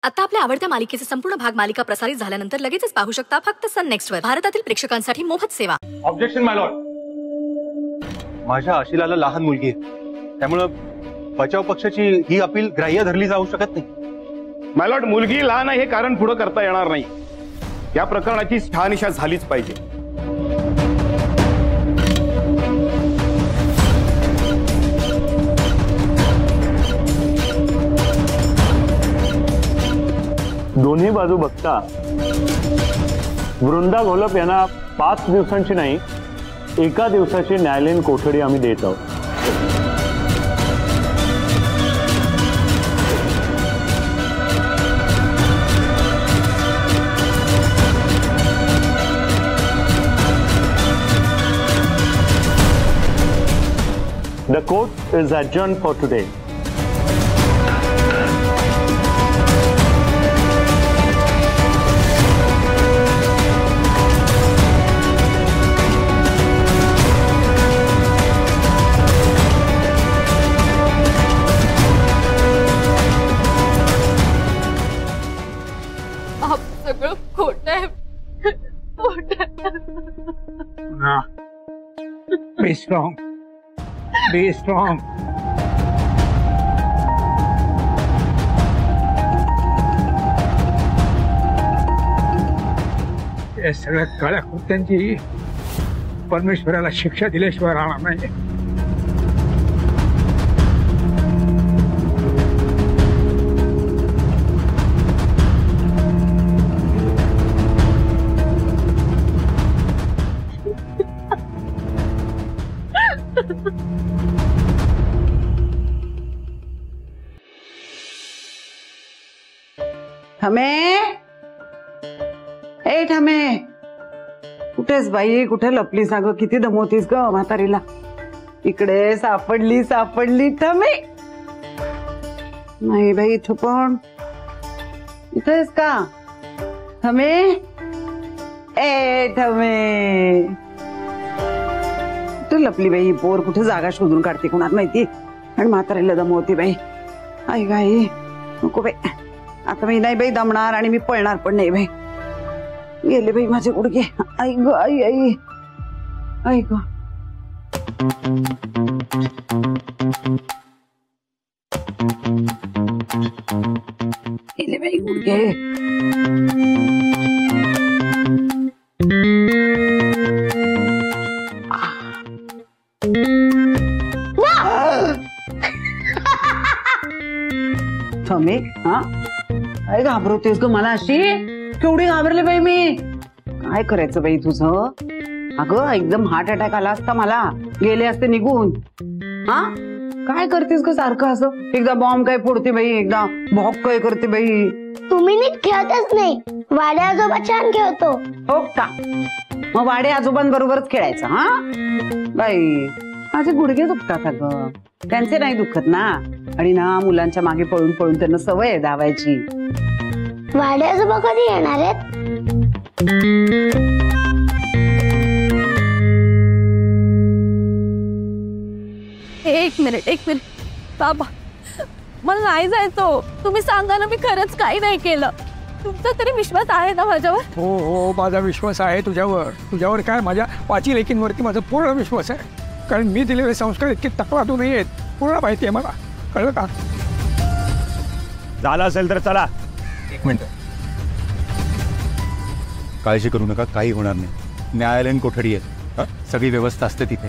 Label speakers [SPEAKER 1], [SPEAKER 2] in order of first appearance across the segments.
[SPEAKER 1] आता आपल्या आवडत्या मालिकेचे संपूर्ण भाग मालिका प्रसारित झाल्यानंतर लगेचच पाहू शकता फक्त सन नेक्स्ट वर. भारतातील प्रेक्षकांसाठी मोफत सेवा.
[SPEAKER 2] ऑब्जेक्शन माय लॉर्ड. माझ्या अशिलाला लहान मुलगी आहे, त्यामुळे बचाव पक्षाची ही अपील ग्राह्य धरली जाऊ शकत नाही.
[SPEAKER 3] माय लॉर्ड, मुलगी लहान आहे हे कारण पुढे करता येणार नाही. या प्रकरणाची शहानिशा झालीच पाहिजे.
[SPEAKER 4] दोन्ही बाजू बघता वृंदा घोलप यांना 5 दिवसांची नाही 1 दिवसाची न्यायालयीन कोठडी आम्ही देत आहोत. The court is adjourned for today.
[SPEAKER 5] Be strong. Be strong. या सगळ्या काळ्या कृत्यांची परमेश्वराला शिक्षा दिल्याशिवाय राहणार नाही.
[SPEAKER 6] ठमे कुठेच बाई, कुठे लपलीस? अगं किती दमवतीस ग म्हातारीला. इकडे सापडली सापडली ठमे. नाही बाई, इथं पण इथेच का ठमे? ए ठमे कुठे लपली बाई? पोर कुठे जागा शोधून काढते कोणाला माहिती. आणि म्हातारीला दमवती बाई. आई गाई नको बाई, आता मी नाही बाई दमणार आणि मी पळणार पण नाही बाई. गेले बाई माझे गुडघे. आई ग आई आई आई ग. गेले बाई गुडघे. थमे हा काय घाबरवतेस ग मला अशी? केवढी घाबरले बाई मी. काय करायचं बाई तुझं? अगं एकदम हार्ट अटॅक आला असता मला, गेले असते निघून. हा काय करतेस ग सारखं असं? एकदा बॉम्ब काय फोडते बाई, एकदा भॉक काय करते बाई.
[SPEAKER 7] तुम्ही नीट खेळतच नाही. वाडे आजोबा छान खेळतो.
[SPEAKER 6] हो का? मग वाडे आजोबांबरोबरच खेळायचं. हा बाई माझे गुडघे दुखतात अगं. त्यांचे नाही दुखत ना. आणि ना मुलांच्या मागे पळून पळून त्यांना सवय आहे धावायची.
[SPEAKER 7] वाडे आजोबा कधी येणार आहेत?
[SPEAKER 1] एक मिनिट बाबा, मला नाही जायचं. तुम्ही सांगा ना, मी खरंच काही नाही केलं. तुमचा तरी विश्वास आहे ना माझ्यावर?
[SPEAKER 5] हो हो, माझा विश्वास आहे तुझ्यावर. तुझ्यावर काय, माझ्या 5 लेकींवरती माझा पूर्ण विश्वास आहे. कारण मी दिलेले संस्कार इतके तकलादू नाही आहेत. पूर्ण माहिती आहे मला, कळलं का?
[SPEAKER 2] झालं असेल तर चला. 1 मिनिट. काळजी करू नका, काही होणार नाही. न्यायालयीन कोठडी आहे, सगळी व्यवस्था असते तिथे.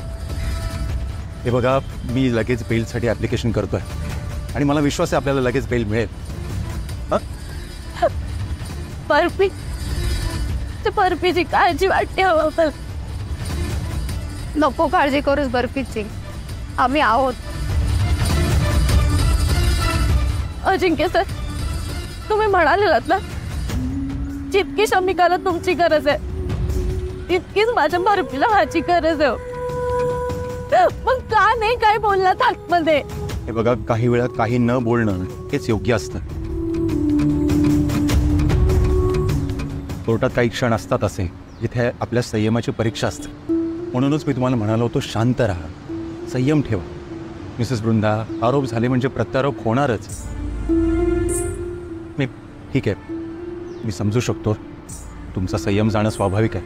[SPEAKER 2] हे बघा, मी लगेच बेलसाठी ऍप्लिकेशन करतोय आणि मला विश्वास आहे आपल्याला लगेच बेल मिळेल.
[SPEAKER 1] बर्फीची काळजी वाटते. हवं नको काळजी करूस बर्फीची, आम्ही आहोत. अजिंक्य सर, तुम्ही म्हणालेलात ना, जितकी शमिकाला तुमची गरज आहे तितकीच माझ्या बर्फीला माझी गरज आहे. मग का नाही काय बोललात आतमध्ये?
[SPEAKER 2] हे बघा, काही वेळा काही न बोलणं हेच योग्य असतं. कोर्टात काही क्षण असतात असे जिथे आपल्या संयमाची परीक्षा असते. म्हणूनच मी तुम्हाला म्हणालो होतो, शांत राहा, संयम ठेवा. मिसेस वृंदा, आरोप झाले म्हणजे प्रत्यारोप होणारच. मी ठीक आहे, मी समजू शकतो तुमचा संयम जाणं स्वाभाविक आहे,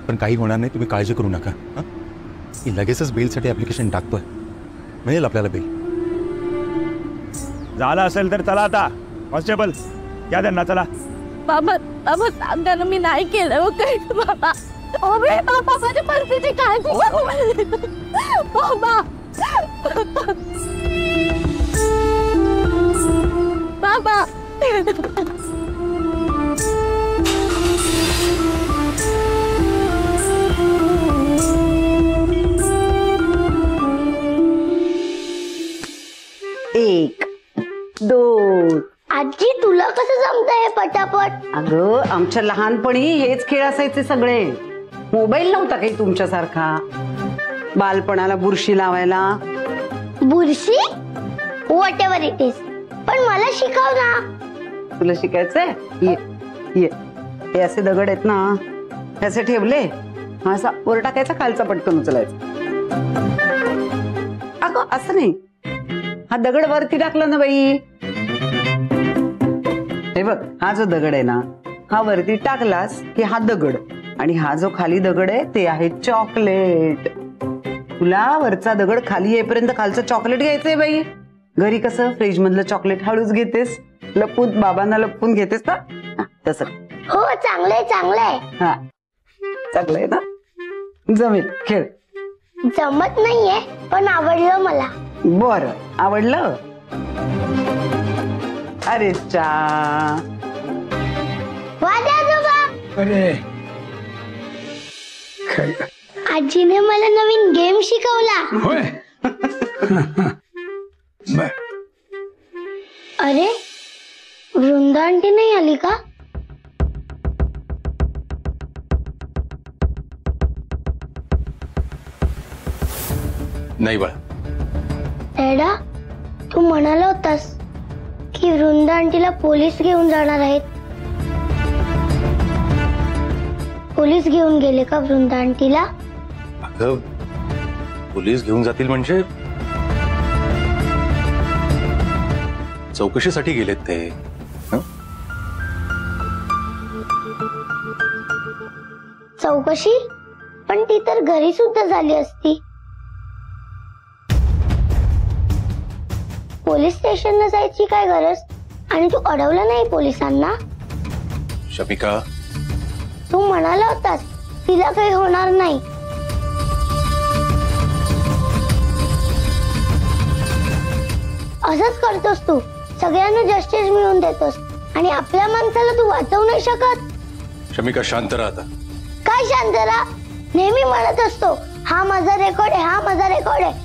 [SPEAKER 2] पण काही होणार नाही, तुम्ही काळजी करू नका. हां, मी लगेचच बेलसाठी ॲप्लिकेशन टाकतोय, मिळेल आपल्याला बेल.
[SPEAKER 8] झालं असेल तर चला आता. कॉन्स्टेबल या त्यांना, चला.
[SPEAKER 1] बाबा बाबा सांगा ना, मी नाही केलं हो काही. बाबा अबे बाबा, माझ्या परिस्थितीची काळजी घ्या बाबा. बाबा
[SPEAKER 6] एक, दोन.
[SPEAKER 7] आजी तुला कसं जमतंय पटापट?
[SPEAKER 6] अगं आमच्या लहानपणी हेच खेळ असायचे सगळे. मोबाईल नव्हता काही तुमच्यासारखा. बालपणाला बुरशी लावायला.
[SPEAKER 7] बुरशी? व्हॉट एव्हर इट इज, पण मला शिकव ना.
[SPEAKER 6] तुला शिकायचंय? ये ये. हे असे दगड आहेत ना, हे असे ठेवले, हा असा वर टाकायचा, खालचा पटकन उचलायचा. अगं असं नाही, हा दगड वरती टाकला ना बाई, हे बघ, हा जो दगड आहे ना, हा वरती टाकलास की हा दगड, आणि हा जो खाली दगड आहे ते आहे चॉकलेट. तुला वरचा दगड खाली येईपर्यंत खालचं चॉकलेट घ्यायचंय बाई. घरी कसं फ्रीज मधलं चॉकलेट हळूच घेतेस, लपून बाबांना लपून घेतेस ना, तसं.
[SPEAKER 7] हो चांगलंय चांगलंय.
[SPEAKER 6] हा चांगलंय ना, जमेल, खेळ.
[SPEAKER 7] जमत नाहीये पण आवडलं मला.
[SPEAKER 6] बर, आवडलं. अरे चा.
[SPEAKER 7] वाद आजोबा.
[SPEAKER 5] अरे काय
[SPEAKER 7] आजीने मला नवीन गेम शिकवला.
[SPEAKER 5] होय. बर.
[SPEAKER 7] अरे वृंदा आंटी नाही आली का?
[SPEAKER 2] नाही बाळा.
[SPEAKER 7] डॅडा, तू म्हणाला होतास की वृंदा आंटीला पोलीस घेऊन जाणार आहेत. पोलीस घेऊन गेले का वृंदा आंटीला?
[SPEAKER 2] अगं पोलीस घेऊन जातील म्हणजे चौकशीसाठी गेलेत ते.
[SPEAKER 7] चौकशी? पण ती तर घरी सुद्धा झाली असती. पोलीस स्टेशनला जायची काय गरज? आणि तू अडवलं नाही पोलिसांना?
[SPEAKER 2] शमिका,
[SPEAKER 7] तू म्हणाला होतास तिला काही होणार नाही. असंच करतोस तू, सगळ्यांना जस्टिस मिळवून देतोस आणि आपल्या माणसाला तू वाचवू नाही शकत.
[SPEAKER 2] शमिका शांत राहा आता.
[SPEAKER 7] काय शांत राहा? नेहमी म्हणत असतो हा माझा रेकॉर्ड आहे, हा माझा रेकॉर्ड आहे.